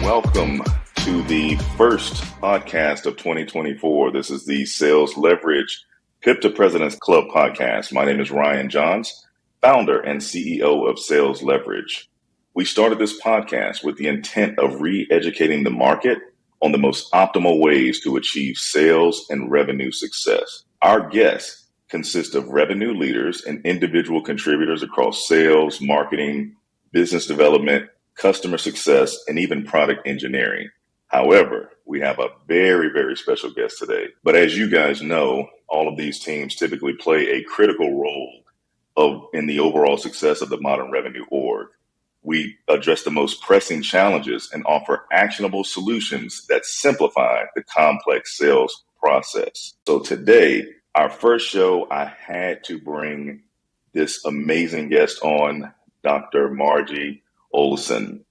Welcome to the first podcast of 2024. This is the Sales Leverage Pip to President's Club podcast. My name is Ryan Johns, founder and CEO of Sales Leverage. We started this podcast with the intent of re-educating the market on the most optimal ways to achieve sales and revenue success. Our guests consist of revenue leaders and individual contributors across sales, marketing, business development, customer success, and even product engineering. However, we have a very, very special guest today. But as you guys know, all of these teams typically play a critical role in the overall success of the modern revenue org. We address the most pressing challenges and offer actionable solutions that simplify the complex sales process. So today, our first show, I had to bring this amazing guest on, Dr. Margie Oleson.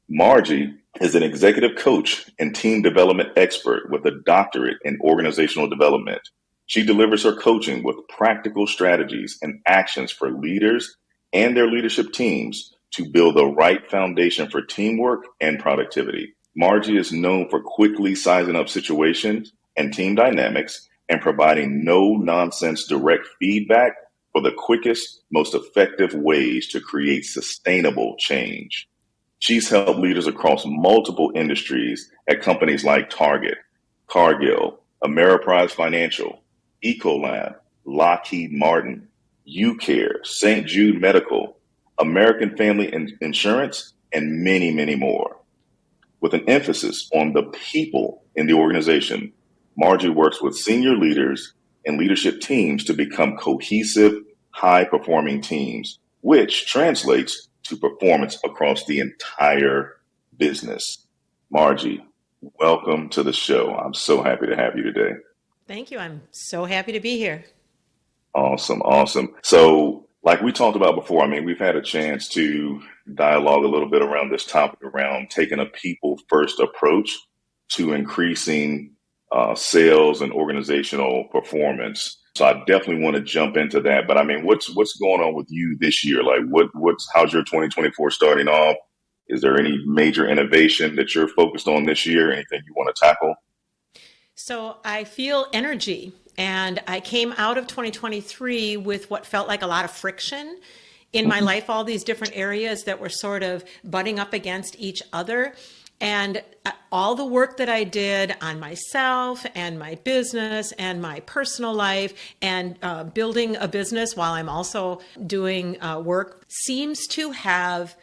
Margie is an executive coach and team development expert with a doctorate in organizational development. She delivers her coaching with practical strategies and actions for leaders and their leadership teams to build the right foundation for teamwork and productivity. Margie is known for quickly sizing up situations and team dynamics and providing no-nonsense direct feedback for the quickest, most effective ways to create sustainable change. She's helped leaders across multiple industries at companies like Target, Cargill, Ameriprise Financial, Ecolab, Lockheed Martin, UCare, Jude Medical, American Family Insurance, and many, many more. With an emphasis on the people in the organization, Margie works with senior leaders and leadership teams to become cohesive, high-performing teams, which translates to performance across the entire business. Margie, welcome to the show. I'm so happy to have you today. Thank you. I'm so happy to be here. Awesome. So, like we talked about before, we've had a chance to dialogue a little bit around this topic around taking a people-first approach to increasing sales and organizational performance. So I definitely want to jump into that. But what's going on with you this year? Like, how's your 2024 starting off? Is there any major innovation that you're focused on this year? Anything you want to tackle? So I feel energy, and I came out of 2023 with what felt like a lot of friction in my life, all these different areas that were sort of butting up against each other. And all the work that I did on myself and my business and my personal life and building a business while I'm also doing work seems to have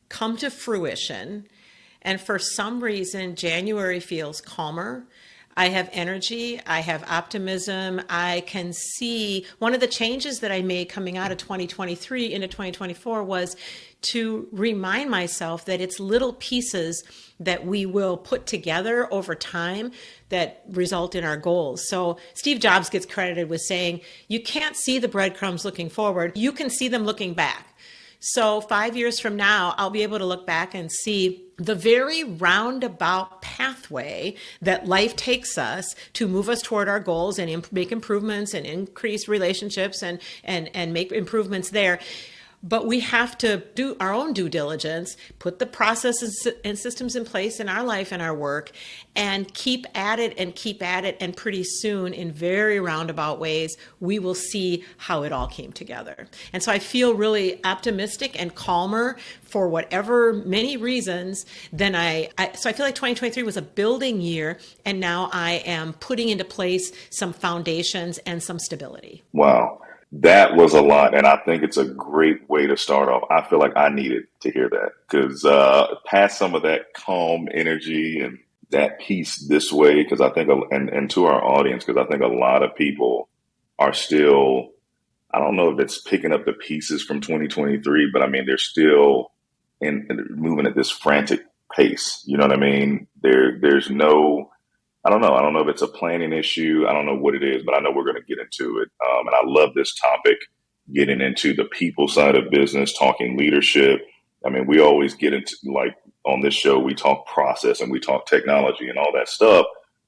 come to fruition. And for some reason, January feels calmer. I have energy. I have optimism. I can see one of the changes that I made coming out of 2023 into 2024 was to remind myself that it's little pieces that we will put together over time that result in our goals. So Steve Jobs gets credited with saying, you can't see the breadcrumbs looking forward, you can see them looking back. So 5 years from now, I'll be able to look back and see the very roundabout pathway that life takes us to move us toward our goals and make improvements and increase relationships and make improvements there. But we have to do our own due diligence, put the processes and systems in place in our life and our work, and keep at it. And pretty soon, in very roundabout ways, we will see how it all came together. And so I feel really optimistic and calmer for whatever many reasons than so I feel like 2023 was a building year, and now I am putting into place some foundations and some stability. Wow. That was a lot, and I think it's a great way to start off. I feel like I needed to hear that because past some of that calm energy and that peace this way, because I think, and to our audience, because I think a lot of people are still, I don't know if it's picking up the pieces from 2023, but they're still moving at this frantic pace. You know what I mean? There's no, I don't know if it's a planning issue. I don't know what it is, but I know we're going to get into it. And I love this topic, getting into the people side of business, talking leadership. We always get into, like on this show, we talk process and we talk technology and all that stuff,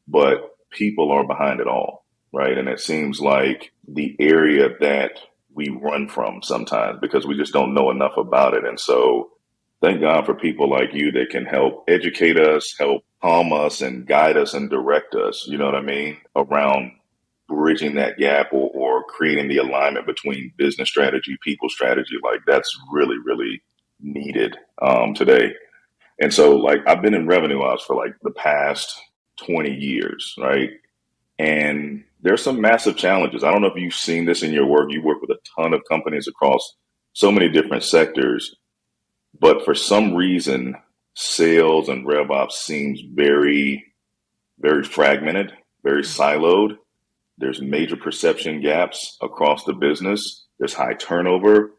but people are behind it all, right? And it seems like the area that we run from sometimes because we just don't know enough about it. And so Thank God for people like you that can help educate us, help calm us and guide us and direct us, you know what I mean, around bridging that gap or creating the alignment between business strategy, people strategy. Like that's really, really needed today. And so like I've been in revenue ops for like the past 20 years, right? And there's some massive challenges. I don't know if you've seen this in your work. You work with a ton of companies across so many different sectors, but for some reason, sales and rev ops seems very, very fragmented, very siloed. There's major perception gaps across the business. There's high turnover.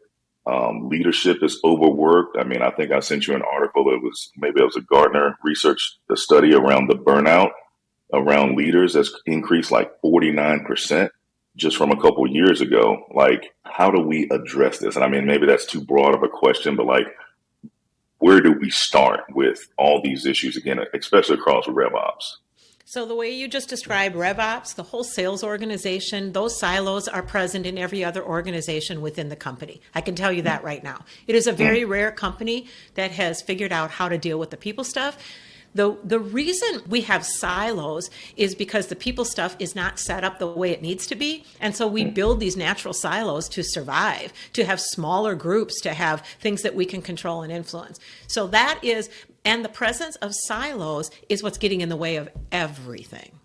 Leadership is overworked. I mean, I think I sent you an article. Maybe it was a Gartner research study around the burnout around leaders that's increased like 49% just from a couple years ago. Like, how do we address this? And I mean, maybe that's too broad of a question, but like, where do we start with all these issues again, especially across RevOps? So the way you just described RevOps, the whole sales organization, those silos are present in every other organization within the company. I can tell you that right now. It is a very rare company that has figured out how to deal with the people stuff. The reason we have silos is because the people stuff is not set up the way it needs to be. And so we build these natural silos to survive, to have smaller groups, to have things that we can control and influence. So that is, and the presence of silos is what's getting in the way of everything.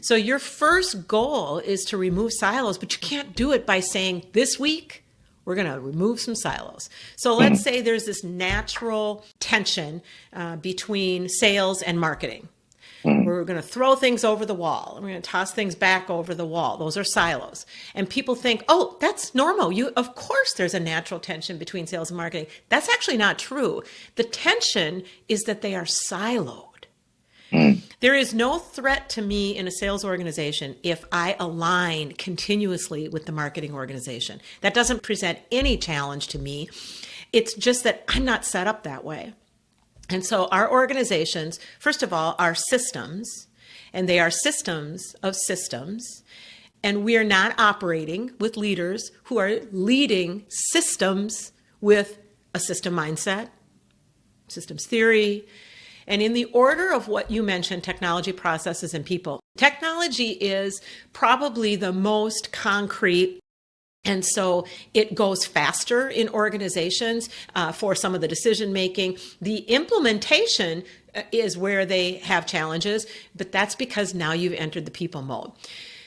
So your first goal is to remove silos, but you can't do it by saying this week, we're going to remove some silos. So let's say there's this natural tension between sales and marketing. We're going to throw things over the wall. We're going to toss things back over the wall. Those are silos. And people think, oh, that's normal. Of course, there's a natural tension between sales and marketing. That's actually not true. The tension is that they are siloed. There is no threat to me in a sales organization if I align continuously with the marketing organization. That doesn't present any challenge to me. It's just that I'm not set up that way. And so our organizations, first of all, are systems, and they are systems of systems. And we are not operating with leaders who are leading systems with a system mindset, systems theory. And in the order of what you mentioned, technology, processes, and people, technology is probably the most concrete. And so it goes faster in organizations for some of the decision making. The implementation is where they have challenges, but that's because now you've entered the people mode.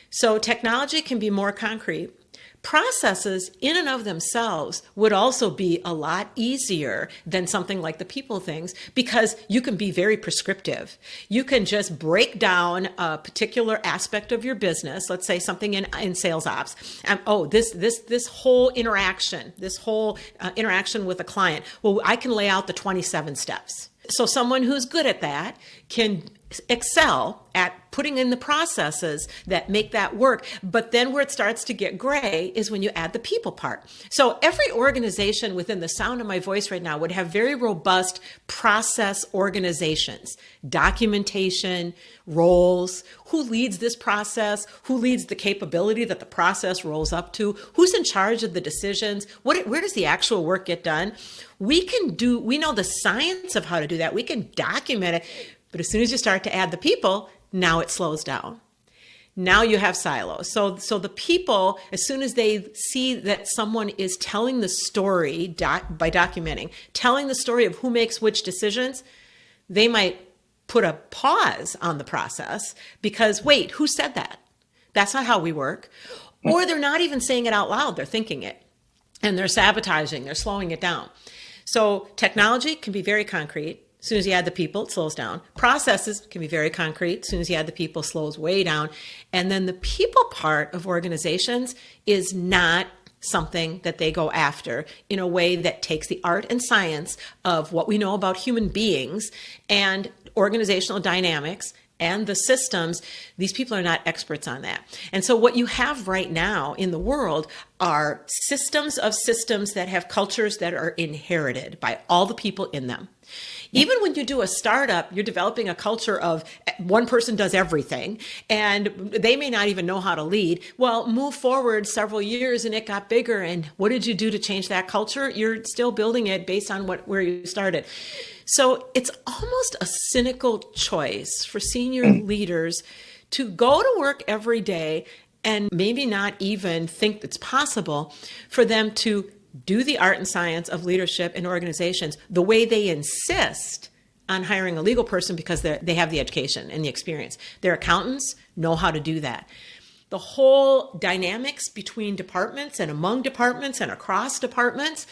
So technology can be more concrete. Processes in and of themselves would also be a lot easier than something like the people things because you can be very prescriptive. You can just break down a particular aspect of your business, let's say something in sales ops. This whole interaction with a client, well, I can lay out the 27 steps. So someone who's good at that can excel at putting in the processes that make that work. But then where it starts to get gray is when you add the people part. So every organization within the sound of my voice right now would have very robust process organizations, documentation, roles, who leads this process, who leads the capability that the process rolls up to, who's in charge of the decisions, where does the actual work get done? We know the science of how to do that. We can document it. But as soon as you start to add the people, now it slows down. Now you have silos. So the people, as soon as they see that someone is telling the story by documenting, telling the story of who makes which decisions, they might put a pause on the process because, wait, who said that? That's not how we work. Or they're not even saying it out loud. They're thinking it. And they're sabotaging. They're slowing it down. So technology can be very concrete. As soon as you add the people, it slows down. Processes can be very concrete. As soon as you add the people, it slows way down. And then the people part of organizations is not something that they go after in a way that takes the art and science of what we know about human beings and organizational dynamics and the systems. These people are not experts on that. And so what you have right now in the world are systems of systems that have cultures that are inherited by all the people in them. Even when you do a startup, you're developing a culture of one person does everything and they may not even know how to lead. Well, move forward several years and it got bigger. And what did you do to change that culture? You're still building it based on where you started. So it's almost a cynical choice for senior leaders to go to work every day and maybe not even think it's possible for them to do the art and science of leadership in organizations the way they insist on hiring a legal person because they have the education and the experience. Their accountants know how to do that. The whole dynamics between departments and among departments and across departments,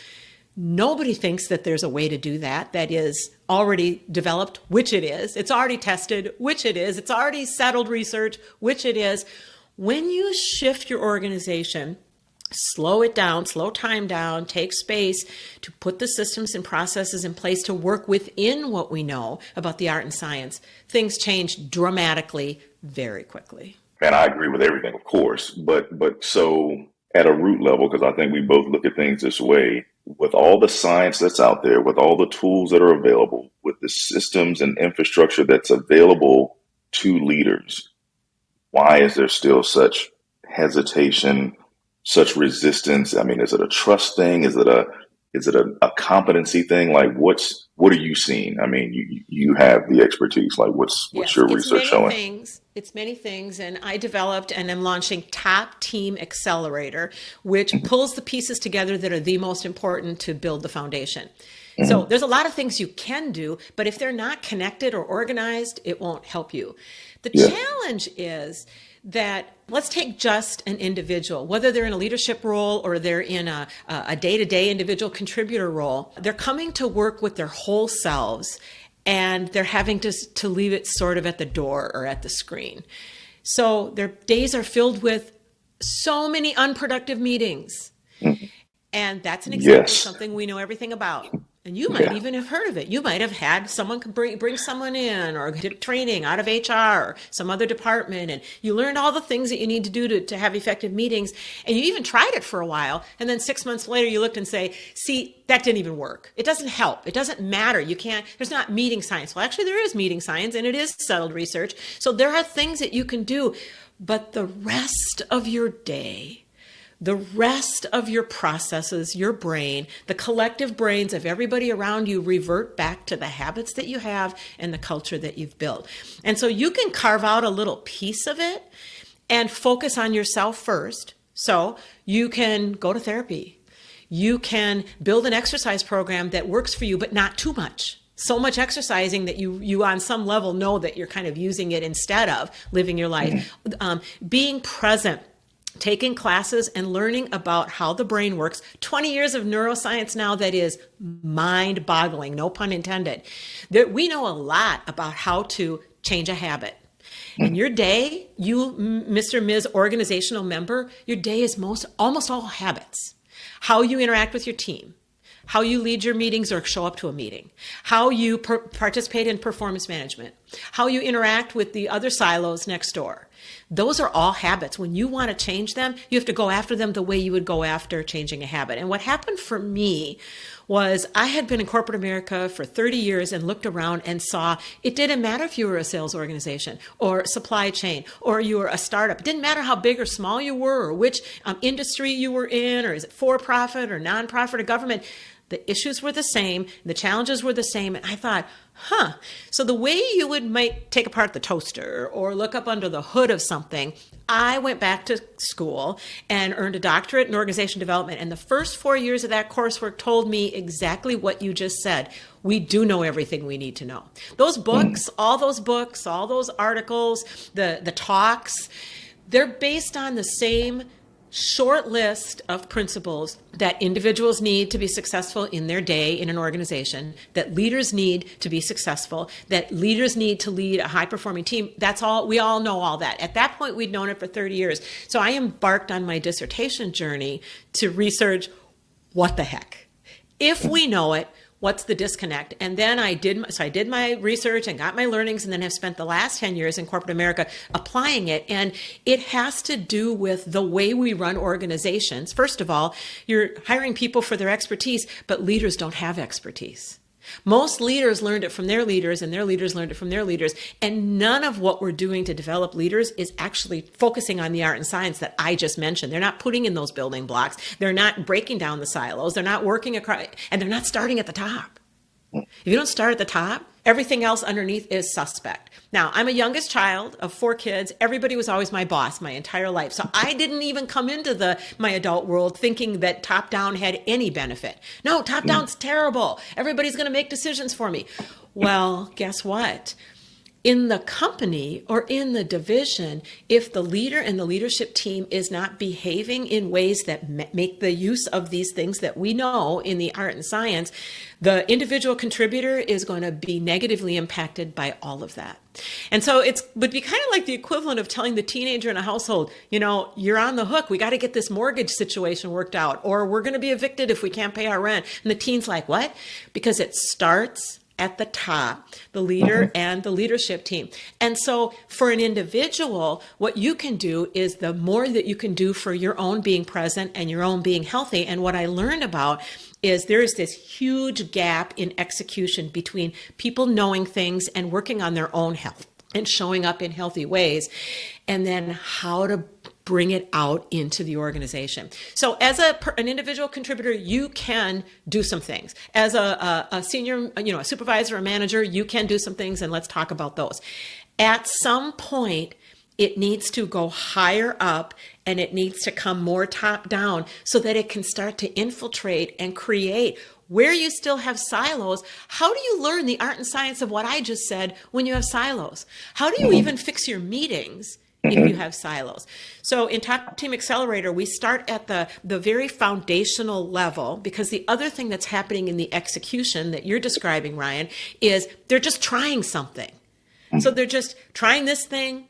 nobody thinks that there's a way to do that is already developed, which it is. It's already tested, which it is. It's already settled research, which it is. When you shift your organization, slow it down, slow time down, take space to put the systems and processes in place to work within what we know about the art and science, things change dramatically very quickly. And I agree with everything, of course, but so at a root level, because I think we both look at things this way, with all the science that's out there, with all the tools that are available, with the systems and infrastructure that's available to leaders, why is there still such hesitation, such resistance? I mean, is it a trust thing? Is it a competency thing? Like, what are you seeing? I mean, you have the expertise. Like, what's your research showing? It's many things. And I developed and am launching Top Team Accelerator, which pulls the pieces together that are the most important to build the foundation. So there's a lot of things you can do, but if they're not connected or organized, it won't help you. The challenge is that let's take just an individual, whether they're in a leadership role or they're in a day-to-day individual contributor role, they're coming to work with their whole selves and they're having to leave it sort of at the door or at the screen. So their days are filled with so many unproductive meetings. And that's an example of something we know everything about. And you might even have heard of it. You might have had someone bring someone in or did training out of HR or some other department. And you learned all the things that you need to do to have effective meetings. And you even tried it for a while. And then 6 months later, you looked and say, see, that didn't even work. It doesn't help. It doesn't matter. There's not meeting science. Well, actually, there is meeting science and it is settled research. So there are things that you can do. But the rest of your day, the rest of your processes, your brain, the collective brains of everybody around you revert back to the habits that you have and the culture that you've built. And so you can carve out a little piece of it and focus on yourself first. So you can go to therapy. You can build an exercise program that works for you, but not too much. So much exercising that you on some level know that you're kind of using it instead of living your life. Being present. Taking classes and learning about how the brain works. 20 years of neuroscience now that is mind-boggling, no pun intended. We know a lot about how to change a habit. In your day, you, Mr. Ms. organizational member, your day is almost all habits. How you interact with your team, how you lead your meetings or show up to a meeting, how you participate in performance management, how you interact with the other silos next door. Those are all habits. When you want to change them, you have to go after them the way you would go after changing a habit. And what happened for me was I had been in corporate America for 30 years and looked around and saw it didn't matter if you were a sales organization or supply chain or you were a startup. It didn't matter how big or small you were or which industry you were in, or is it for-profit or nonprofit or government. The issues were the same, the challenges were the same, and I thought, so the way you might take apart the toaster or look up under the hood of something, I went back to school and earned a doctorate in organization development, and the first 4 years of that coursework told me exactly what you just said. We do know everything we need to know. Those books, all those articles, the talks, they're based on the same short list of principles that individuals need to be successful in their day in an organization, that leaders need to be successful, that leaders need to lead a high-performing team. That's all. We all know all that. At that point, we'd known it for 30 years. So I embarked on my dissertation journey to research what the heck. If we know it, what's the disconnect? And then I did my research and got my learnings, and then have spent the last 10 years in corporate America applying it. And it has to do with the way we run organizations. First of all, you're hiring people for their expertise, but leaders don't have expertise. Most leaders learned it from their leaders, and their leaders learned it from their leaders. And none of what we're doing to develop leaders is actually focusing on the art and science that I just mentioned. They're not putting in those building blocks. They're not breaking down the silos. They're not working across, and they're not starting at the top. If you don't start at the top, everything else underneath is suspect. Now, I'm a youngest child of 4 kids. Everybody was always my boss my entire life. So I didn't even come into my adult world thinking that top down had any benefit. No, top down's terrible. Everybody's going to make decisions for me. Well, guess what? In the company or in the division, if the leader and the leadership team is not behaving in ways that make the use of these things that we know in the art and science, the individual contributor is going to be negatively impacted by all of that. And so it would be kind of like the equivalent of telling the teenager in a household, you're on the hook. We got to get this mortgage situation worked out, or we're going to be evicted if we can't pay our rent. And the teen's like, what? Because it starts at the top, the leader and the leadership team. And so for an individual, what you can do is the more that you can do for your own being present and your own being healthy. And what I learned about is there is this huge gap in execution between people knowing things and working on their own health and showing up in healthy ways, and then how to bring it out into the organization. So as an individual contributor, you can do some things. As a senior, a supervisor or manager, you can do some things, and let's talk about those. At some point, it needs to go higher up, and it needs to come more top down so that it can start to infiltrate and create. Where you still have silos, how do you learn the art and science of what I just said when you have silos? How do you even fix your meetings if you have silos? So in Top Team Accelerator, we start at the very foundational level, because the other thing that's happening in the execution that you're describing, Ryan, is they're just trying something. So they're just trying this thing,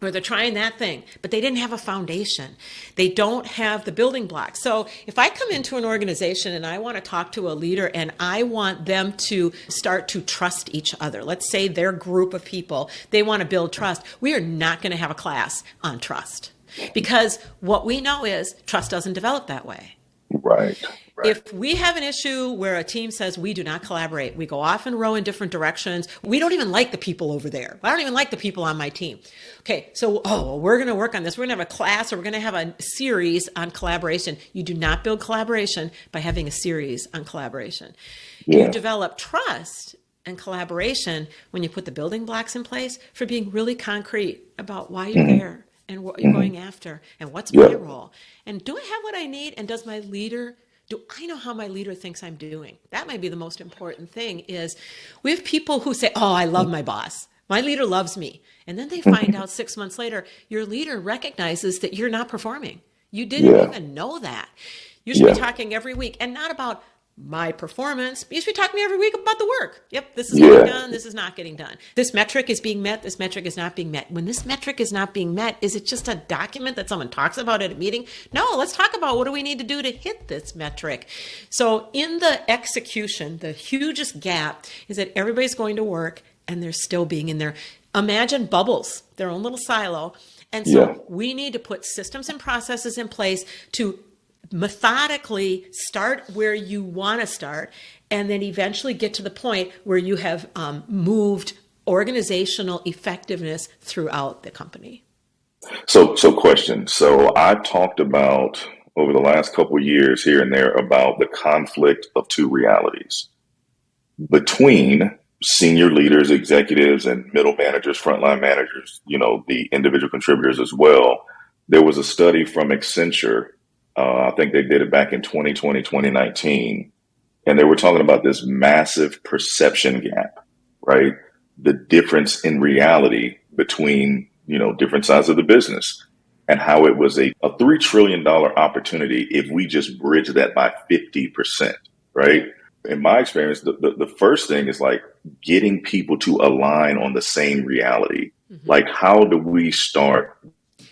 or they're trying that thing, but they didn't have a foundation. They don't have the building blocks. So if I come into an organization and I want to talk to a leader and I want them to start to trust each other, let's say their group of people, they want to build trust. We are not going to have a class on trust, because what we know is trust doesn't develop that way. Right. If we have an issue where a team says we do not collaborate, we go off and row in different directions, we don't even like the people over there. I don't even like the people on my team. Okay, so we're going to work on this. We're going to have a class, or we're going to have a series on collaboration. You do not build collaboration by having a series on collaboration. Yeah. You develop trust and collaboration when you put the building blocks in place for being really concrete about why you're there and what you're going after and what's my role. And do I have what I need? And does my leader... do I know how my leader thinks I'm doing? That might be the most important thing. Is we have people who say, I love my boss. My leader loves me. And then they find out 6 months later, your leader recognizes that you're not performing. You didn't even know that. You should be talking every week, and not about my performance. You should be talking to me every week about the work. Yep, this is getting done. This is not getting done. This metric is being met. This metric is not being met. When this metric is not being met, is it just a document that someone talks about at a meeting? No, let's talk about what do we need to do to hit this metric. So in the execution, the hugest gap is that everybody's going to work and they're still being in their, imagine bubbles, their own little silo. And so we need to put systems and processes in place to methodically start where you want to start, and then eventually get to the point where you have moved organizational effectiveness throughout the company. So question. So I've talked about over the last couple of years here and there about the conflict of two realities between senior leaders, executives, and middle managers, frontline managers, the individual contributors as well. There was a study from Accenture. I think they did it back in 2020, 2019. And they were talking about this massive perception gap, right? The difference in reality between, different sides of the business, and how it was a $3 trillion opportunity if we just bridge that by 50%, right? In my experience, the first thing is like getting people to align on the same reality. Mm-hmm. Like, how do we start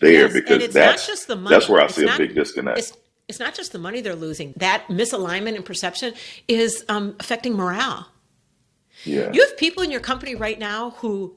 there? Yes, because not just the money. That's where I see a big disconnect. It's not just the money they're losing. That misalignment in perception is affecting morale. Yeah. You have people in your company right now who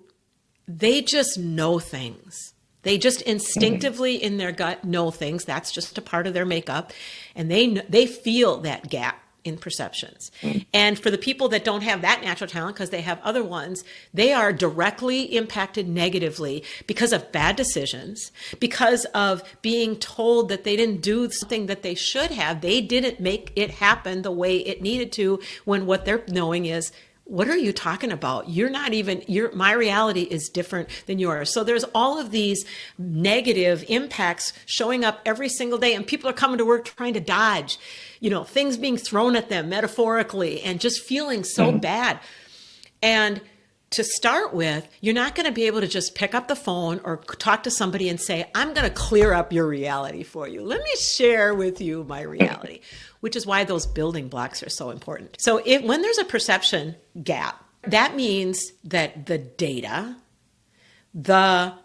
they just know things. They just instinctively in their gut know things. That's just a part of their makeup. And they feel that gap in perceptions. And for the people that don't have that natural talent, because they have other ones, they are directly impacted negatively because of bad decisions, because of being told that they didn't do something that they should have. They didn't make it happen the way it needed to, when what they're knowing is, what are you talking about? You're not even, my reality is different than yours. So there's all of these negative impacts showing up every single day, and people are coming to work trying to dodge, things being thrown at them metaphorically, and just feeling so bad. And to start with, you're not going to be able to just pick up the phone or talk to somebody and say, I'm going to clear up your reality for you. Let me share with you my reality, which is why those building blocks are so important. So when there's a perception gap, that means that the data, the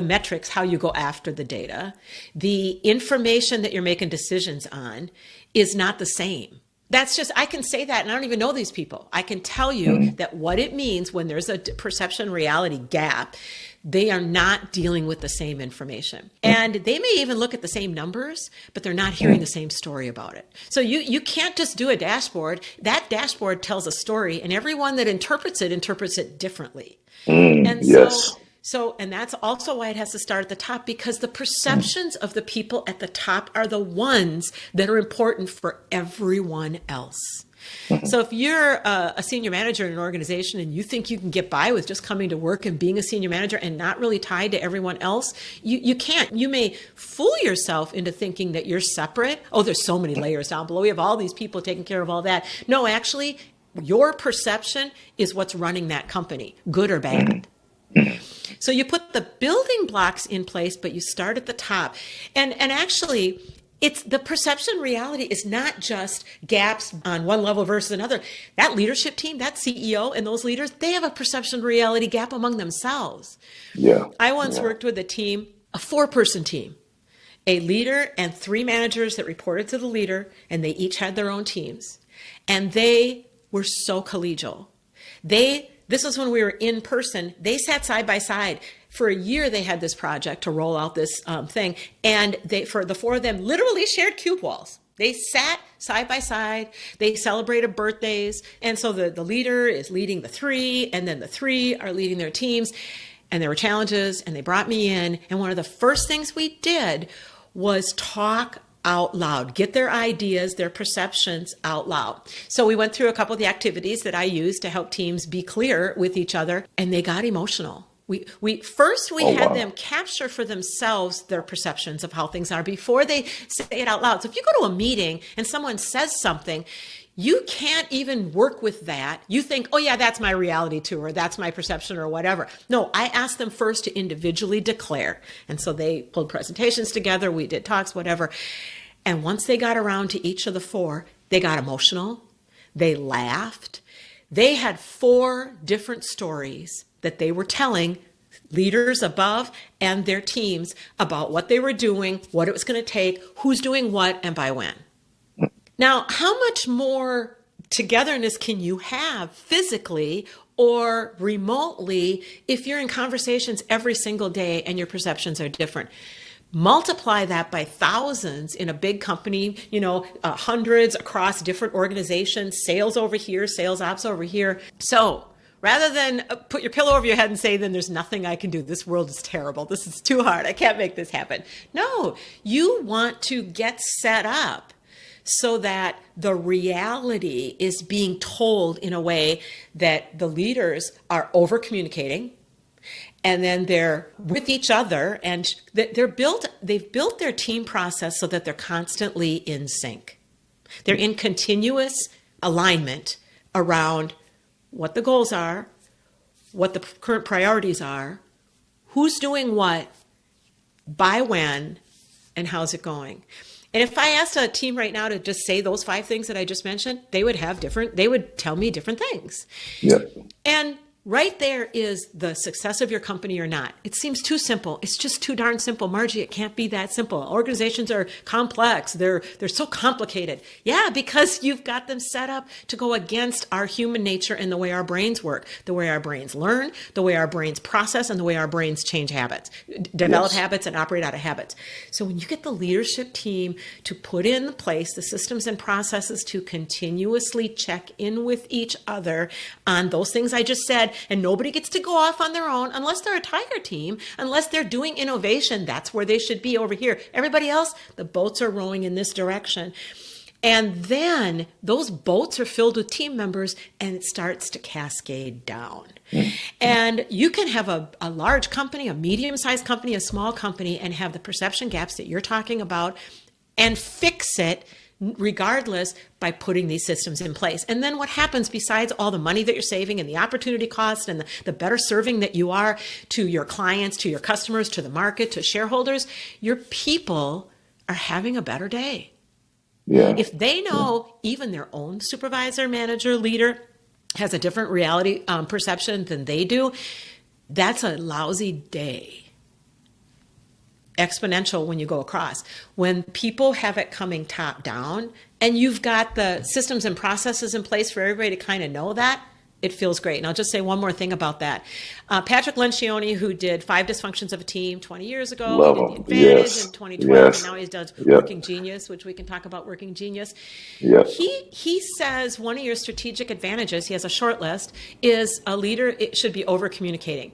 metrics, how you go after the data, the information that you're making decisions on is not the same. That's just, I can say that, and I don't even know these people. I can tell you that what it means when there's a perception reality gap, they are not dealing with the same information. And they may even look at the same numbers, but they're not hearing the same story about it. So you can't just do a dashboard. That dashboard tells a story, and everyone that interprets it differently. And yes. And that's also why it has to start at the top, because the perceptions of the people at the top are the ones that are important for everyone else. So if you're a senior manager in an organization and you think you can get by with just coming to work and being a senior manager and not really tied to everyone else, you can't. You may fool yourself into thinking that you're separate. Oh, there's so many layers down below. We have all these people taking care of all that. No, actually, your perception is what's running that company, good or bad. So you put the building blocks in place, but you start at the top. And actually, it's the perception reality is not just gaps on one level versus another. That leadership team, that CEO and those leaders, they have a perception reality gap among themselves. Yeah. I once worked with a team, a 4-person team, a leader and 3 managers that reported to the leader, and they each had their own teams. And they were so collegial. This was when we were in person. They sat side by side. For a year, they had this project to roll out this thing. And for the 4 of them, literally shared cube walls. They sat side by side. They celebrated birthdays. And so the leader is leading the 3, and then the 3 are leading their teams. And there were challenges, and they brought me in. And one of the first things we did was talk out loud, get their ideas, their perceptions out loud. So we went through a couple of the activities that I used to help teams be clear with each other, and they got emotional. We had them capture for themselves their perceptions of how things are before they say it out loud. So if you go to a meeting and someone says something, you can't even work with that. You think, oh yeah, that's my reality too, or that's my perception or whatever. No, I asked them first to individually declare. And so they pulled presentations together. We did talks, whatever. And once they got around to each of the 4, they got emotional. They laughed. They had 4 different stories that they were telling leaders above and their teams about what they were doing, what it was going to take, who's doing what, and by when. Now, how much more togetherness can you have physically or remotely if you're in conversations every single day and your perceptions are different? Multiply that by thousands in a big company, hundreds across different organizations, sales over here, sales ops over here. So rather than put your pillow over your head and say, then there's nothing I can do. This world is terrible. This is too hard. I can't make this happen. No, you want to get set up so that the reality is being told in a way that the leaders are over communicating, and then they're with each other, and they've built their team process so that they're constantly in sync. They're in continuous alignment around what the goals are, what the current priorities are, who's doing what, by when, and how's it going. And if I asked a team right now to just say those 5 things that I just mentioned, they would tell me different things. Yeah. And Right there is the success of your company or not. It seems too simple. It's just too darn simple. Margie, it can't be that simple. Organizations are complex. They're so complicated. Yeah, because you've got them set up to go against our human nature and the way our brains work, the way our brains learn, the way our brains process, and the way our brains change habits, develop habits and operate out of habits. So when you get the leadership team to put in place the systems and processes to continuously check in with each other on those things I just said, and nobody gets to go off on their own unless they're a tiger team, unless they're doing innovation. That's where they should be, over here. Everybody else, the boats are rowing in this direction. And then those boats are filled with team members and it starts to cascade down. And you can have a large company, a medium-sized company, a small company, and have the perception gaps that you're talking about and fix it regardless by putting these systems in place. And then what happens, besides all the money that you're saving and the opportunity cost and the better serving that you are to your clients, to your customers, to the market, to shareholders, your people are having a better day. Yeah. If they know even their own supervisor, manager, leader has a different reality perception than they do, that's a lousy day. Exponential when you go across. When people have it coming top down and you've got the systems and processes in place for everybody to kind of know that, it feels great. And I'll just say one more thing about that. Patrick Lencioni, who did 5 Dysfunctions of a Team 20 years ago, Love he did him. The Advantage Yes. in 2012, Yes. and now he does Yep. Working Genius, which we can talk about Working Genius. Yep. He says one of your strategic advantages, he has a short list, is a leader, it should be over communicating.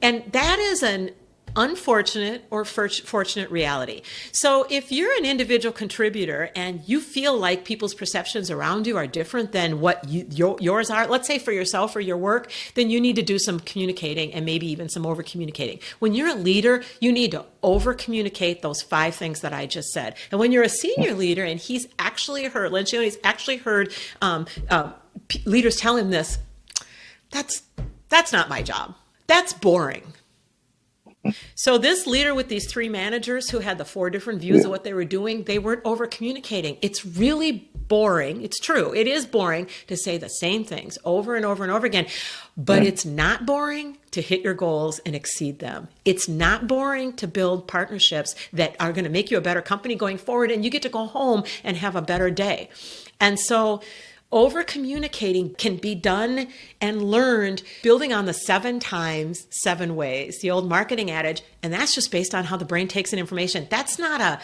And that is an unfortunate or fortunate reality. So if you're an individual contributor and you feel like people's perceptions around you are different than what yours are, let's say for yourself or your work, then you need to do some communicating and maybe even some over communicating. When you're a leader, you need to over communicate those 5 things that I just said. And when you're a senior leader, and he's actually heard, Lencioni's actually heard leaders tell him this, that's not my job. That's boring. So this leader with these 3 managers who had the 4 different views of what they were doing, they weren't over communicating. It's really boring. It's true. It is boring to say the same things over and over and over again, but it's not boring to hit your goals and exceed them. It's not boring to build partnerships that are going to make you a better company going forward, and you get to go home and have a better day. And so over communicating can be done and learned building on the 7 times 7 ways, the old marketing adage, and that's just based on how the brain takes in information. That's not a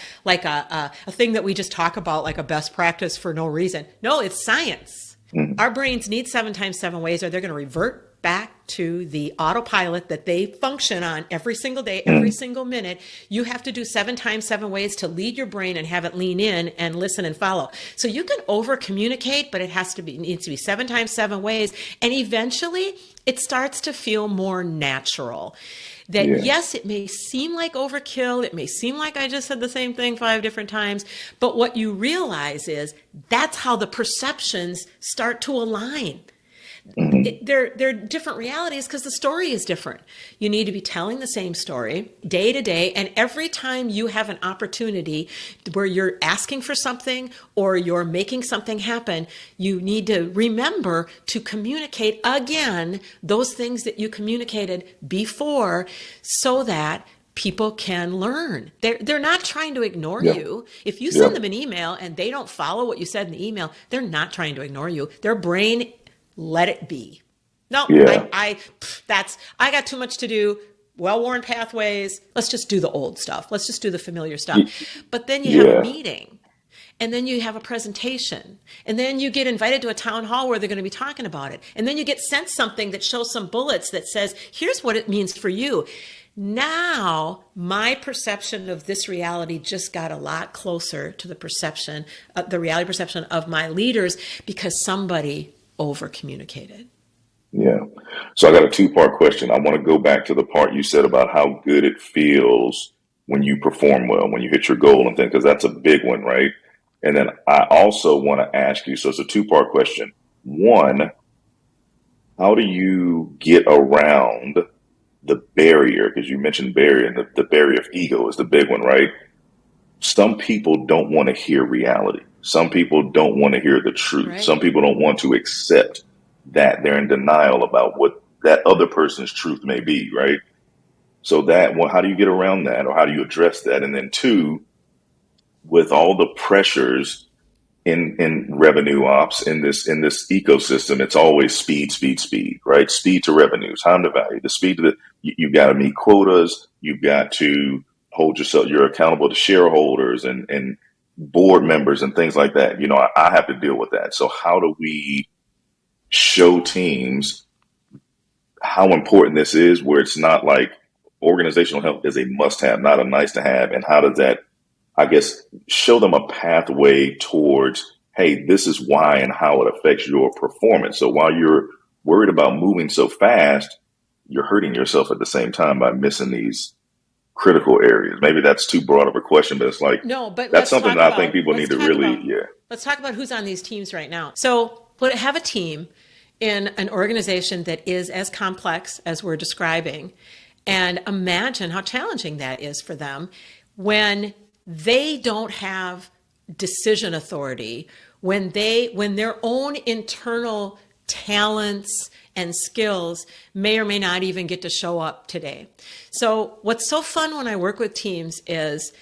thing that we just talk about like a best practice for no reason. No, it's science. Our brains need 7 times 7 ways, or they're going to revert back to the autopilot that they function on every single day, every single minute. You have to do 7 times 7 ways to lead your brain and have it lean in and listen and follow. So you can over communicate, but it needs to be 7 times 7 ways. And eventually it starts to feel more natural. That yes, it may seem like overkill. It may seem like I just said the same thing 5 different times. But what you realize is that's how the perceptions start to align. They're different realities because the story is different. You need to be telling the same story day to day. And every time you have an opportunity where you're asking for something or you're making something happen, you need to remember to communicate again those things that you communicated before so that people can learn. They're not trying to ignore you. If you send them an email and they don't follow what you said in the email, they're not trying to ignore you. Their brain, let it be. No, I got too much to do. Well-worn pathways. Let's just do the old stuff. Let's just do the familiar stuff. But then you have a meeting, and then you have a presentation, and then you get invited to a town hall where they're going to be talking about it. And then you get sent something that shows some bullets that says, here's what it means for you. Now, my perception of this reality just got a lot closer to the perception, the reality perception of my leaders because somebody over communicated. Yeah. So I got a 2-part question. I want to go back to the part you said about how good it feels when you perform well, when you hit your goal and things, because that's a big one, right? And then I also want to ask you, so it's a 2-part question. 1, how do you get around the barrier? Because you mentioned barrier, and the barrier of ego is the big one, right? Some people don't want to hear reality. Some people don't want to hear the truth. Right. Some people don't want to accept that they're in denial about what that other person's truth may be, right? So that, well, how do you get around that, or how do you address that? And then two, with all the pressures in revenue ops in this ecosystem, it's always speed, right? Speed to revenue, time to value, the speed to you've got to meet quotas, you've got to hold yourself, you're accountable to shareholders and board members and things like that. I have to deal with that. So how do we show teams how important this is, where it's not like organizational health is a must have, not a nice to have? And how does that, I guess, show them a pathway towards, hey, this is why and how it affects your performance. So while you're worried about moving so fast, you're hurting yourself at the same time by missing these critical areas. Maybe that's too broad of a question, but it's like, No, but that's something that I think people need to really, Let's talk about who's on these teams right now. So have a team in an organization that is as complex as we're describing, and imagine how challenging that is for them when they don't have decision authority, when their own internal talents and skills may or may not even get to show up today. So what's so fun when I work with teams is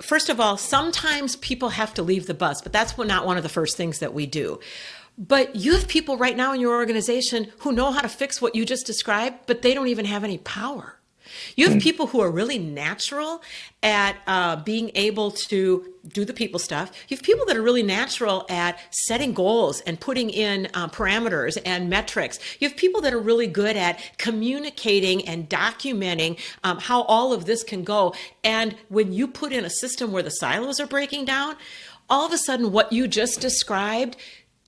first of all, sometimes people have to leave the bus, but that's not one of the first things that we do. But you have people right now in your organization who know how to fix what you just described, but they don't even have any power. You have people who are really natural at being able to do the people stuff. You have people that are really natural at setting goals and putting in parameters and metrics. You have people that are really good at communicating and documenting how all of this can go. And when you put in a system where the silos are breaking down, all of a sudden what you just described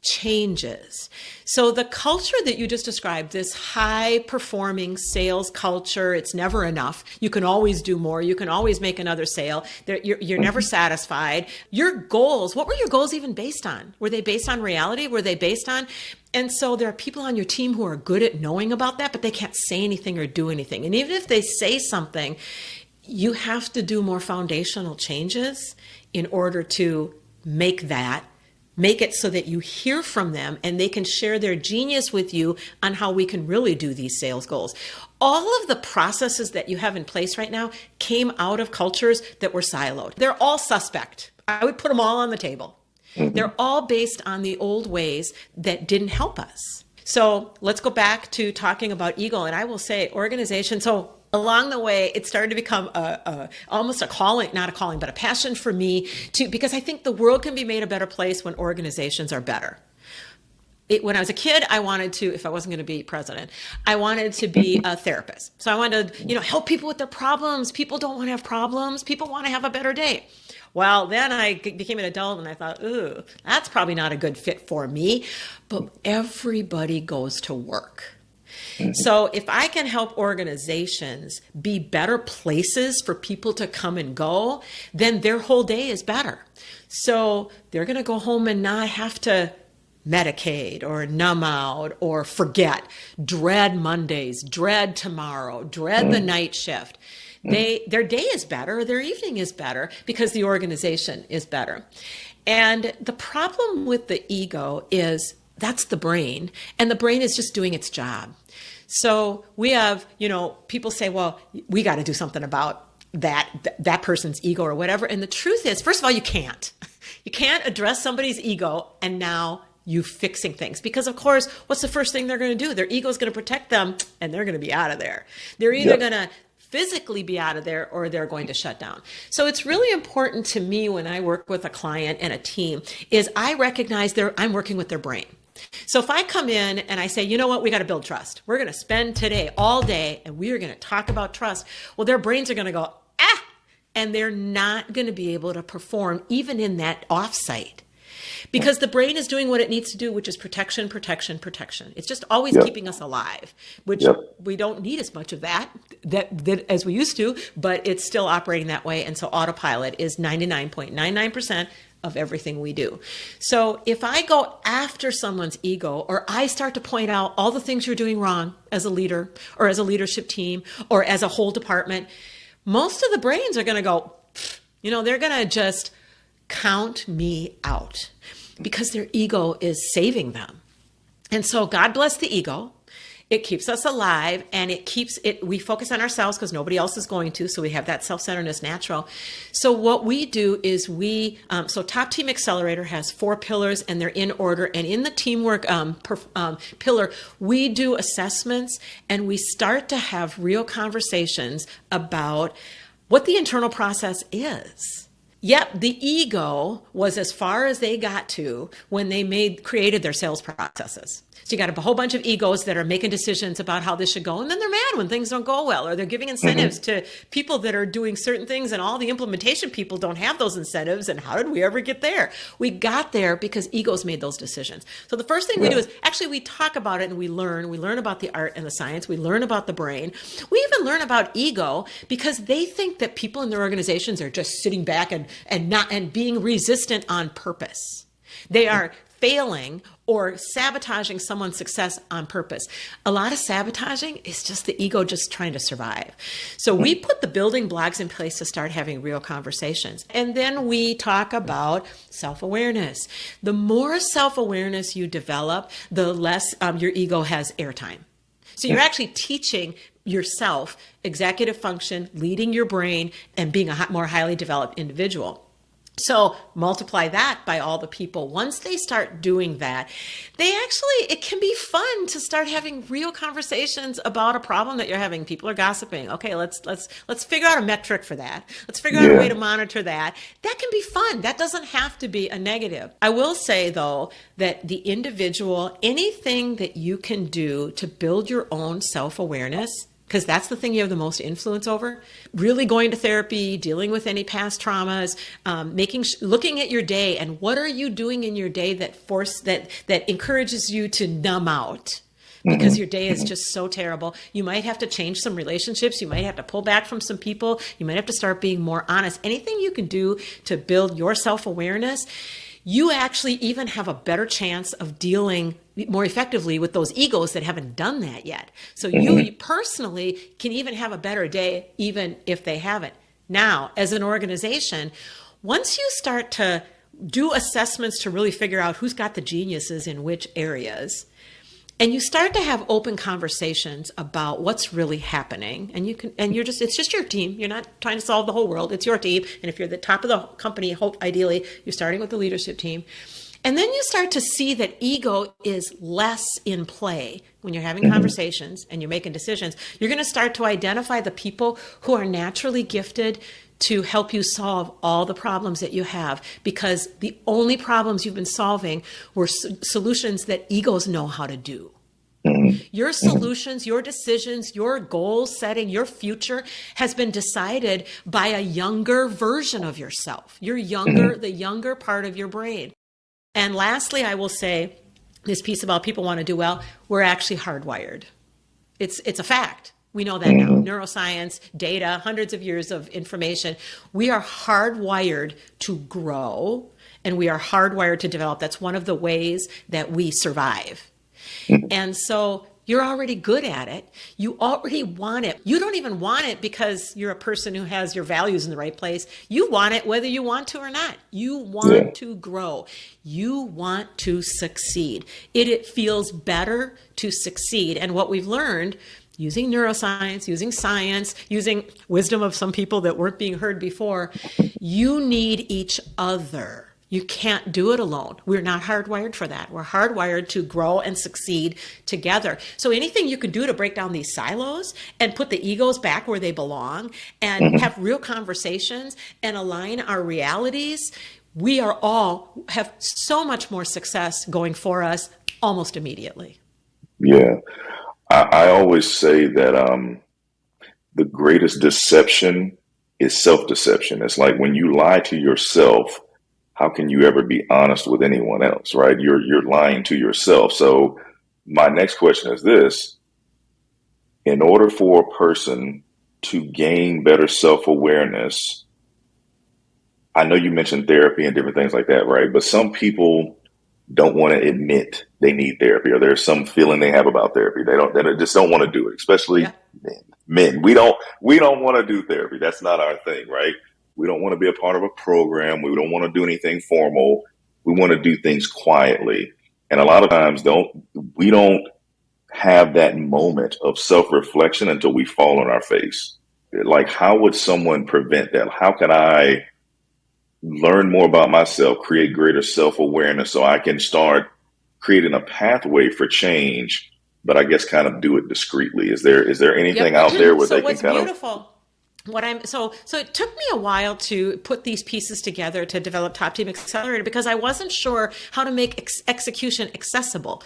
changes. So the culture that you just described, this high performing sales culture, it's never enough. You can always do more. You can always make another sale. You're never satisfied. Your goals, what were your goals even based on? Were they based on reality? Were they based on? And so there are people on your team who are good at knowing about that, but they can't say anything or do anything. And even if they say something, you have to do more foundational changes in order to make it so that you hear from them and they can share their genius with you on how we can really do these sales goals. All of the processes that you have in place right now came out of cultures that were siloed. They're all suspect. I would put them all on the table. Mm-hmm. They're all based on the old ways that didn't help us. So let's go back to talking about ego. And I will say organization. So along the way, it started to become almost a calling, not a calling, but a passion for me because I think the world can be made a better place when organizations are better. When I was a kid, I wanted to, if I wasn't going to be president, I wanted to be a therapist. So I wanted to, help people with their problems. People don't want to have problems. People want to have a better day. Well, then I became an adult and I thought, ooh, that's probably not a good fit for me. But everybody goes to work. So if I can help organizations be better places for people to come and go, then their whole day is better. So they're going to go home and not have to medicate or numb out or forget, dread Mondays, dread tomorrow, dread the night shift. Their day is better, their evening is better because the organization is better. And the problem with the ego is that's the brain, and the brain is just doing its job. So we have, people say, well, we got to do something about that person's ego or whatever. And the truth is, first of all, you can't. You can't address somebody's ego and now you fixing things. Because, of course, what's the first thing they're going to do? Their ego is going to protect them and they're going to be out of there. They're either going to physically be out of there or they're going to shut down. So it's really important to me when I work with a client and a team is I recognize I'm working with their brain. So if I come in and I say, you know what, we got to build trust. We're going to spend today all day and we are going to talk about trust. Well, their brains are going to go, and they're not going to be able to perform even in that offsite because the brain is doing what it needs to do, which is protection. It's just always keeping us alive, which we don't need as much of that as we used to, but it's still operating that way. And so autopilot is 99.99% of everything we do. So if I go after someone's ego or I start to point out all the things you're doing wrong as a leader or as a leadership team or as a whole department, most of the brains are going to go, they're going to just count me out because their ego is saving them. And so God bless the ego. It keeps us alive, and we focus on ourselves because nobody else is going to. So we have that self-centeredness natural. So what we do is so Top Team Accelerator has 4 pillars, and they're in order. And in the teamwork pillar, we do assessments, and we start to have real conversations about what the internal process is. Yep, the ego was as far as they got to when they created their sales processes. So you got a whole bunch of egos that are making decisions about how this should go, and then they're mad when things don't go well, or they're giving incentives to people that are doing certain things, and all the implementation people don't have those incentives. And how did we ever get there? We got there because egos made those decisions. So the first thing we do is actually we talk about it and we learn. We learn about the art and the science. We learn about the brain. We even learn about ego because they think that people in their organizations are just sitting back and being resistant on purpose. They are failing or sabotaging someone's success on purpose. A lot of sabotaging is just the ego just trying to survive. So we put the building blocks in place to start having real conversations. And then we talk about self-awareness. The more self-awareness you develop, the less your ego has airtime. So you're actually teaching yourself executive function, leading your brain, and being a more highly developed individual. So multiply that by all the people. Once they start doing that, it can be fun to start having real conversations about a problem that you're having. People are gossiping. Okay, let's figure out a metric for that. Let's figure out a way to monitor that. That can be fun. That doesn't have to be a negative. I will say though that the individual, anything that you can do to build your own self-awareness, because that's the thing you have the most influence over. Really going to therapy, dealing with any past traumas, looking at your day and what are you doing in your day that encourages you to numb out because your day is just so terrible. You might have to change some relationships. You might have to pull back from some people. You might have to start being more honest. Anything you can do to build your self-awareness, you actually even have a better chance of dealing more effectively with those egos that haven't done that yet. So you personally can even have a better day, even if they haven't. Now, as an organization, once you start to do assessments to really figure out who's got the geniuses in which areas, and you start to have open conversations about what's really happening, it's just your team. You're not trying to solve the whole world. It's your team. And if you're the top of the company, ideally, you're starting with the leadership team. And then you start to see that ego is less in play when you're having conversations and you're making decisions. You're going to start to identify the people who are naturally gifted to help you solve all the problems that you have, because the only problems you've been solving were solutions that egos know how to do. Your solutions, your decisions, your goal setting, your future has been decided by a younger version of yourself. The younger part of your brain. And lastly, I will say this piece about people want to do well. We're actually hardwired. It's a fact. We know that now. Neuroscience, data, hundreds of years of information. We are hardwired to grow, and we are hardwired to develop. That's one of the ways that we survive. And so you're already good at it. You already want it. You don't even want it because you're a person who has your values in the right place. You want it whether you want to or not. You want to grow. You want to succeed. It feels better to succeed. And what we've learned using neuroscience, using science, using wisdom of some people that weren't being heard before, you need each other. You can't do it alone. We're not hardwired for that. We're hardwired to grow and succeed together. So anything you can do to break down these silos and put the egos back where they belong and have real conversations and align our realities, we are all have so much more success going for us almost immediately. Yeah. I always say that the greatest deception is self-deception. It's like when you lie to yourself, how can you ever be honest with anyone else, right? You're lying to yourself. So my next question is this: in order for a person to gain better self-awareness, I know you mentioned therapy and different things like that, right? But some people don't want to admit they need therapy, or there's some feeling they have about therapy. They just don't want to do it, especially men. We don't want to do therapy. That's not our thing, right? We don't want to be a part of a program. We don't want to do anything formal. We want to do things quietly. And a lot of times we don't have that moment of self-reflection until we fall on our face? Like, how would someone prevent that? How can I learn more about myself, create greater self-awareness so I can start creating a pathway for change, but I guess kind of do it discreetly? Is there anything Yep. out there where So they can what's kind of beautiful, so it took me a while to put these pieces together to develop Top Team Accelerator because I wasn't sure how to make execution accessible.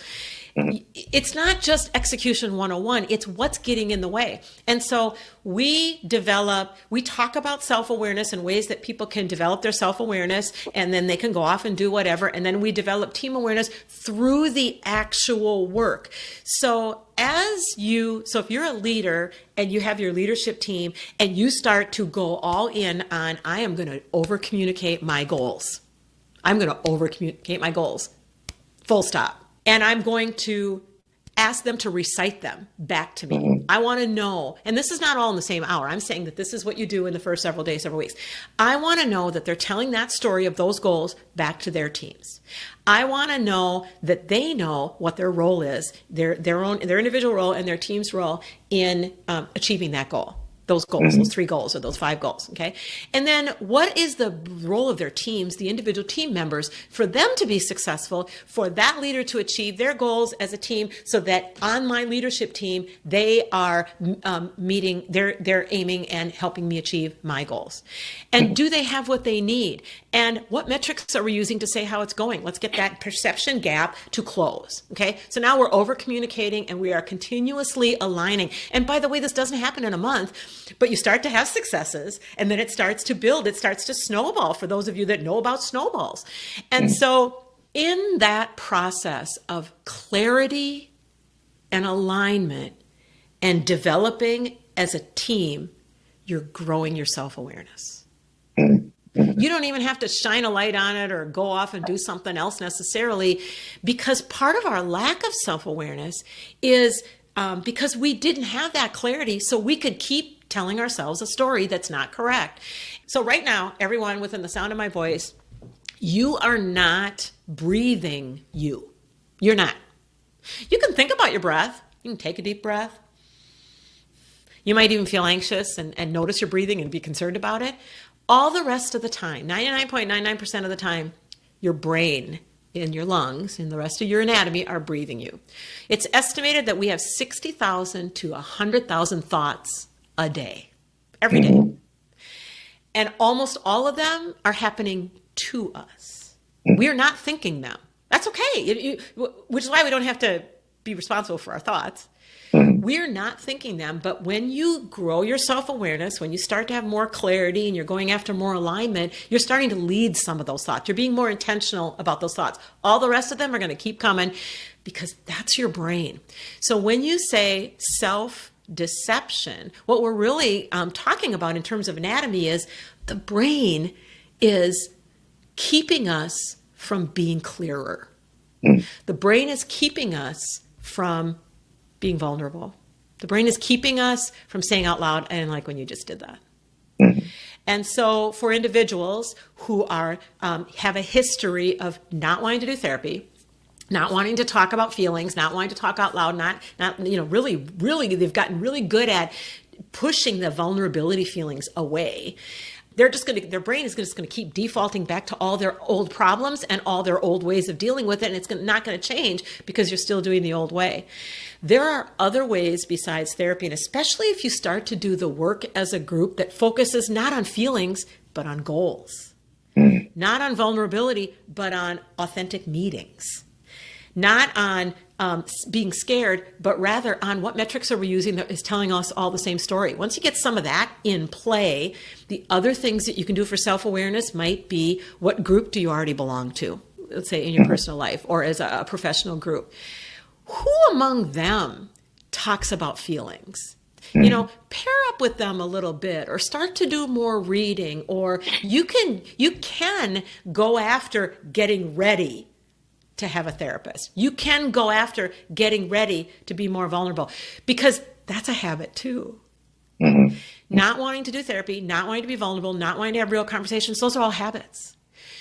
It's not just execution 101, it's what's getting in the way. And so we talk about self-awareness and ways that people can develop their self-awareness, and then they can go off and do whatever. And then we develop team awareness through the actual work. So if you're a leader and you have your leadership team and you start to go all in on, I am going to over communicate my goals. I'm going to over communicate my goals. Full stop. And I'm going to ask them to recite them back to me. I want to know, and this is not all in the same hour. I'm saying that this is what you do in the first several days, several weeks. I want to know that they're telling that story of those goals back to their teams. I want to know that they know what their role is, their individual role and their team's role in achieving that goal. Those goals, those 3 goals or those 5 goals. Okay. And then what is the role of their teams, the individual team members, for them to be successful, for that leader to achieve their goals as a team, so that on my leadership team, they are meeting, they're aiming and helping me achieve my goals. And do they have what they need? And what metrics are we using to say how it's going? Let's get that perception gap to close. Okay. So now we're over communicating and we are continuously aligning. And by the way, this doesn't happen in a month, but you start to have successes and then it starts to build. It starts to snowball, for those of you that know about snowballs. And so in that process of clarity and alignment and developing as a team, you're growing your self-awareness. You don't even have to shine a light on it or go off and do something else necessarily, because part of our lack of self-awareness is because we didn't have that clarity, so we could keep telling ourselves a story that's not correct. So right now, everyone within the sound of my voice, you are not breathing you. You're not. You can think about your breath. You can take a deep breath. You might even feel anxious and notice your breathing and be concerned about it. All the rest of the time, 99.99% of the time, your brain in your lungs and the rest of your anatomy are breathing you. It's estimated that we have 60,000 to 100,000 thoughts a day, every day. And almost all of them are happening to us. We're not thinking them. That's okay, which is why we don't have to be responsible for our thoughts. We're not thinking them, but when you grow your self-awareness, when you start to have more clarity and you're going after more alignment, you're starting to lead some of those thoughts. You're being more intentional about those thoughts. All the rest of them are going to keep coming because that's your brain. So when you say self-deception, what we're really talking about in terms of anatomy is the brain is keeping us from being clearer. The brain is keeping us from being vulnerable. The brain is keeping us from saying out loud, I didn't like when you just did that. And so for individuals who are have a history of not wanting to do therapy, not wanting to talk about feelings, not wanting to talk out loud, really they've gotten really good at pushing the vulnerability feelings away. Their brain is just going to keep defaulting back to all their old problems and all their old ways of dealing with it. And it's not going to change because you're still doing the old way. There are other ways besides therapy, and especially if you start to do the work as a group that focuses not on feelings, but on goals, not on vulnerability, but on authentic meetings, not on being scared, but rather on what metrics are we using that is telling us all the same story. Once you get some of that in play, the other things that you can do for self-awareness might be, what group do you already belong to? Let's say in your personal life or as a professional group. Who among them talks about feelings? Pair up with them a little bit or start to do more reading, or you can go after getting ready to have a therapist. You can go after getting ready to be more vulnerable, because that's a habit too. Not wanting to do therapy, not wanting to be vulnerable, not wanting to have real conversations, those are all habits.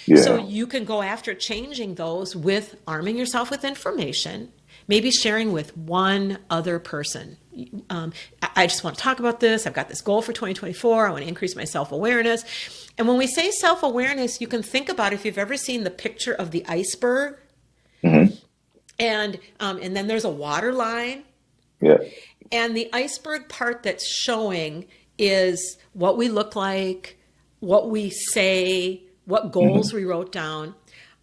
Yeah. So you can go after changing those with arming yourself with information, maybe sharing with one other person. I just want to talk about this. I've got this goal for 2024. I want to increase my self-awareness. And when we say self-awareness, you can think about if you've ever seen the picture of the iceberg, Mm-hmm. and then there's a water line. Yeah. And the iceberg part that's showing is what we look like, what we say, what goals we wrote down.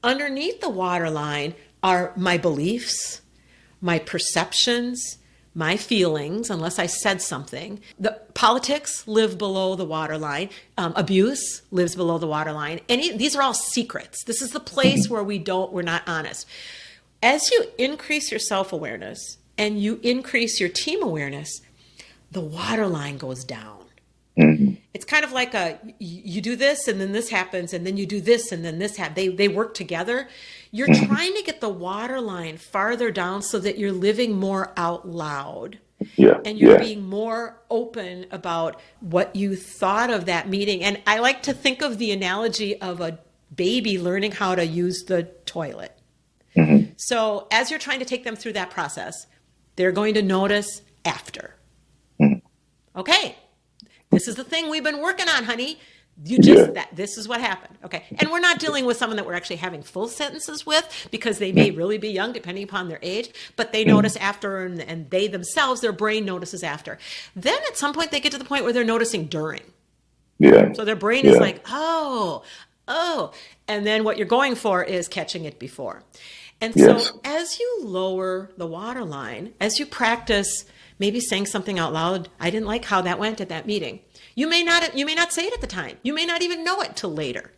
Underneath the waterline are my beliefs, my perceptions, my feelings, unless I said something. The politics live below the waterline. Abuse lives below the waterline. These are all secrets. This is the place where we're not honest. As you increase your self-awareness and you increase your team awareness, the waterline goes down. Mm-hmm. It's kind of like you do this and then this happens, and then you do this and then this happens. They work together. You're trying to get the waterline farther down so that you're living more out loud. Yeah. And you're being more open about what you thought of that meeting. And I like to think of the analogy of a baby learning how to use the toilet. Mm-hmm. So as you're trying to take them through that process, they're going to notice after. Mm-hmm. Okay, this is the thing we've been working on, honey. This is what happened. Okay. And we're not dealing with someone that we're actually having full sentences with, because they may really be young depending upon their age, but they notice after, and they themselves, their brain notices after. Then at some point they get to the point where they're noticing during. Yeah. So their brain is like, oh. And then what you're going for is catching it before. And so as you lower the waterline, as you practice maybe saying something out loud, I didn't like how that went at that meeting. You may not say it at the time. You may not even know it till later.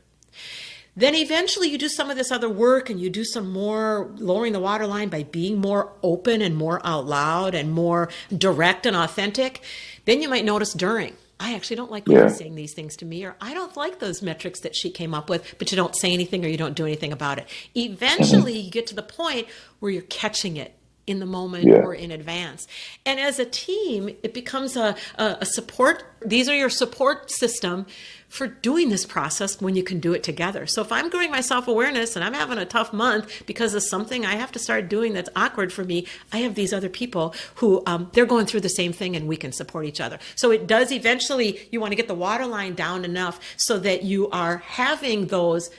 Then eventually you do some of this other work and you do some more lowering the waterline by being more open and more out loud and more direct and authentic. Then you might notice during. I actually don't like when you're saying these things to me, or I don't like those metrics that she came up with, but you don't say anything or you don't do anything about it. Eventually you get to the point where you're catching it in the moment or in advance. And as a team, it becomes a support. These are your support system for doing this process when you can do it together. So if I'm growing my self-awareness and I'm having a tough month because of something I have to start doing that's awkward for me, I have these other people who they're going through the same thing and we can support each other. So it does eventually, you want to get the waterline down enough so that you are having those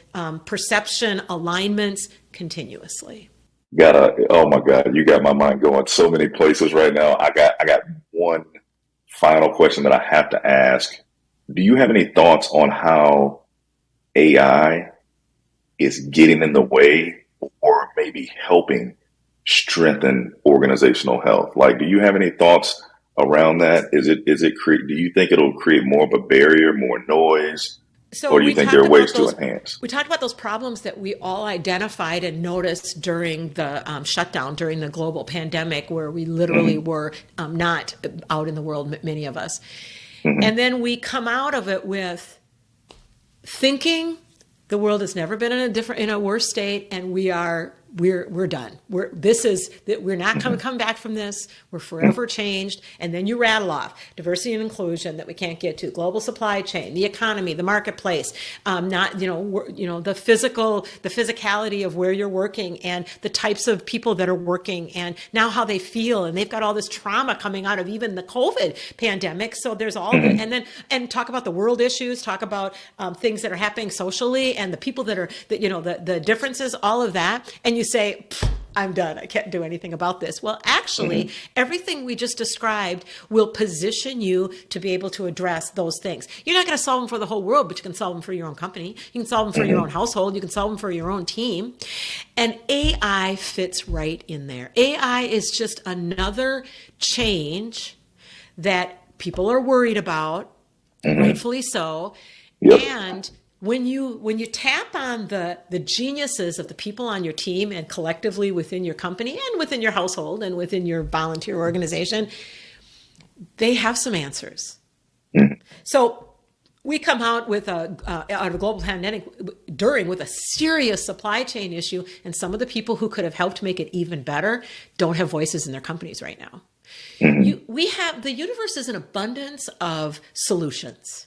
perception alignments continuously. Oh my God, you got my mind going so many places right now. I got one final question that I have to ask. Do you have any thoughts on how AI is getting in the way or maybe helping strengthen organizational health? Like, do you have any thoughts around that? Do you think it'll create more of a barrier, more noise? So or do you think there are ways to enhance? We talked about those problems that we all identified and noticed during the shutdown, during the global pandemic, where we literally were not out in the world, many of us. And then we come out of it with thinking the world has never been in a worse state, and we're done. We're not going to come back from this. We're forever changed. And then you rattle off diversity and inclusion that we can't get to, global supply chain, the economy, the marketplace, the physicality of where you're working and the types of people that are working and now how they feel. And they've got all this trauma coming out of even the COVID pandemic. So there's all and talk about the world issues, talk about things that are happening socially and the people the differences, all of that. And you say, I'm done. I can't do anything about this. Well, actually, everything we just described will position you to be able to address those things. You're not going to solve them for the whole world, but you can solve them for your own company. You can solve them for your own household. You can solve them for your own team. And AI fits right in there. AI is just another change that people are worried about, rightfully so. Yep. And when you tap on the geniuses of the people on your team and collectively within your company and within your household and within your volunteer organization, they have some answers. So we come out with out of a global pandemic with a serious supply chain issue, and some of the people who could have helped make it even better don't have voices in their companies right now. The universe is an abundance of solutions.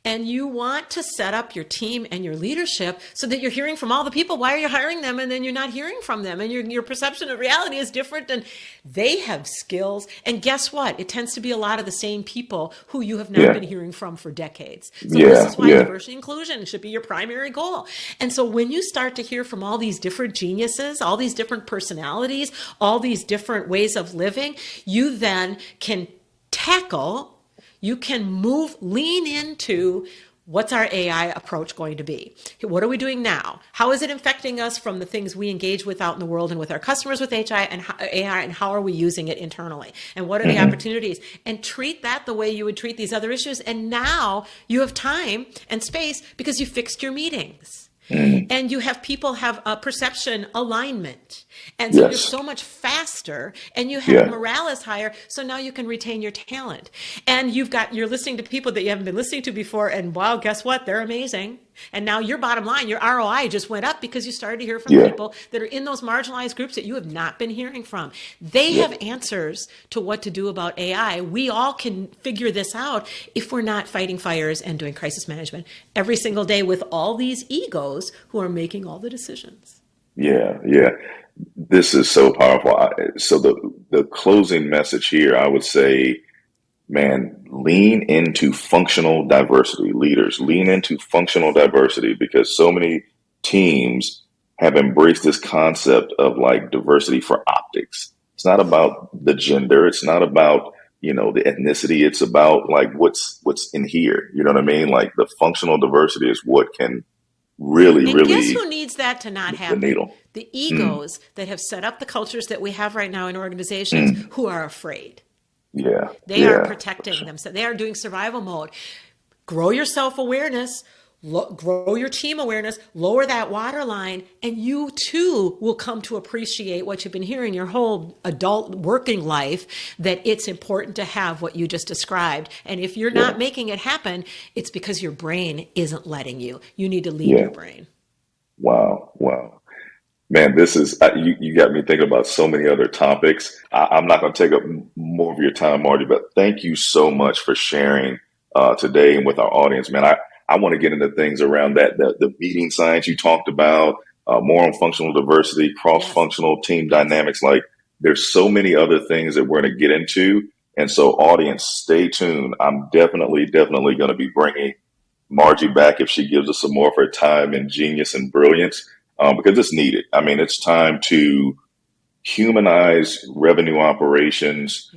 And you want to set up your team and your leadership so that you're hearing from all the people. Why are you hiring them? And then you're not hearing from them. And your perception of reality is different. And they have skills. And guess what? It tends to be a lot of the same people who you have not been hearing from for decades. So this is why diversity and inclusion should be your primary goal. And so when you start to hear from all these different geniuses, all these different personalities, all these different ways of living, you then can you can lean into what's our AI approach going to be? What are we doing now? How is it affecting us from the things we engage with out in the world and with our customers with AI, and how are we using it internally? And what are the opportunities? And treat that the way you would treat these other issues. And now you have time and space because you fixed your meetings. And you have people have a perception alignment. And so you're so much faster, and you have morale is higher. So now you can retain your talent. And you're listening to people that you haven't been listening to before. And wow, guess what? They're amazing. And now your bottom line, your ROI just went up because you started to hear from people that are in those marginalized groups that you have not been hearing from. They have answers to what to do about AI. We all can figure this out if we're not fighting fires and doing crisis management every single day with all these egos who are making all the decisions. Yeah. This is so powerful. So the closing message here, I would say, man, lean into functional diversity. Leaders, lean into functional diversity, because so many teams have embraced this concept of like diversity for optics. It's not about the gender. It's not about, the ethnicity. It's about like what's in here. You know what I mean? Like the functional diversity is what can really guess who needs that to not happen? The needle. The egos that have set up the cultures that we have right now in organizations who are afraid. They are protecting themselves. They are doing survival mode. Grow your self-awareness, grow your team awareness, lower that waterline, and you too will come to appreciate what you've been hearing your whole adult working life, that it's important to have what you just described. And if you're not making it happen, it's because your brain isn't letting you. You need to lead your brain. Wow. Man, this is, you got me thinking about so many other topics. I'm not going to take up more of your time, Margie, but thank you so much for sharing today and with our audience, man. I want to get into things around the meeting science you talked about, more on functional diversity, cross-functional team dynamics. Like there's so many other things that we're going to get into. And so audience, stay tuned. I'm definitely going to be bringing Margie back if she gives us some more of her time and genius and brilliance. Because it's needed. I mean, it's time to humanize revenue operations,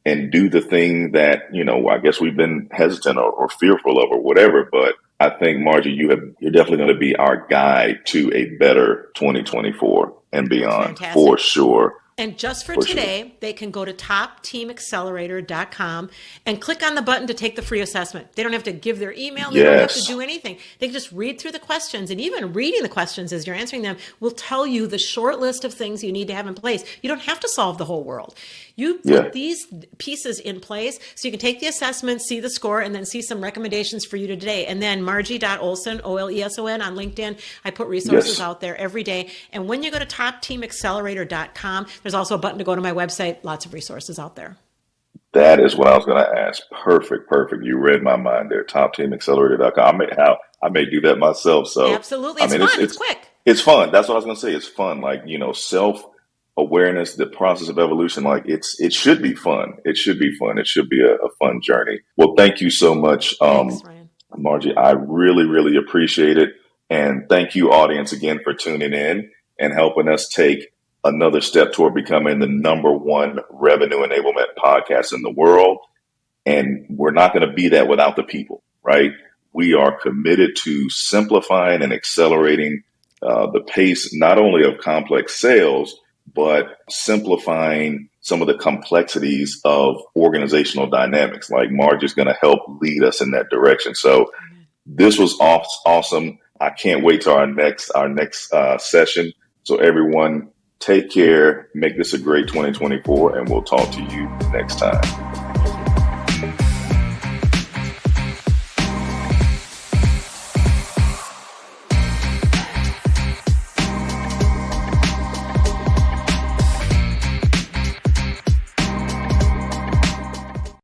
and do the thing that, I guess we've been hesitant or fearful of or whatever. But I think, Margie, you're definitely going to be our guide to a better 2024 and beyond, for sure. And just for today, they can go to topteamaccelerator.com and click on the button to take the free assessment. They don't have to give their email. They don't have to do anything. They can just read through the questions. And even reading the questions as you're answering them will tell you the short list of things you need to have in place. You don't have to solve the whole world. You put these pieces in place so you can take the assessment, see the score, and then see some recommendations for you today. And then Margie.Oleson, Oleson on LinkedIn, I put resources out there every day. And when you go to topteamaccelerator.com, there's also a button to go to my website. Lots of resources out there. That is what I was going to ask. Perfect. You read my mind there. Topteamaccelerator.com. I may do that myself. So absolutely. It's fun. It's quick. It's fun. That's what I was going to say. It's fun. Like, self-awareness, the process of evolution, like it should be fun. It should be fun. It should be a fun journey. Well, thank you so much, Thanks, Ryan. Margie. I really, really appreciate it. And thank you, audience, again for tuning in and helping us take another step toward becoming the #1 revenue enablement podcast in the world. And we're not going to be that without the people, right? We are committed to simplifying and accelerating the pace, not only of complex sales, but simplifying some of the complexities of organizational dynamics. Like Margie's going to help lead us in that direction. So this was awesome. I can't wait to our next session. So everyone, take care, make this a great 2024, and we'll talk to you next time.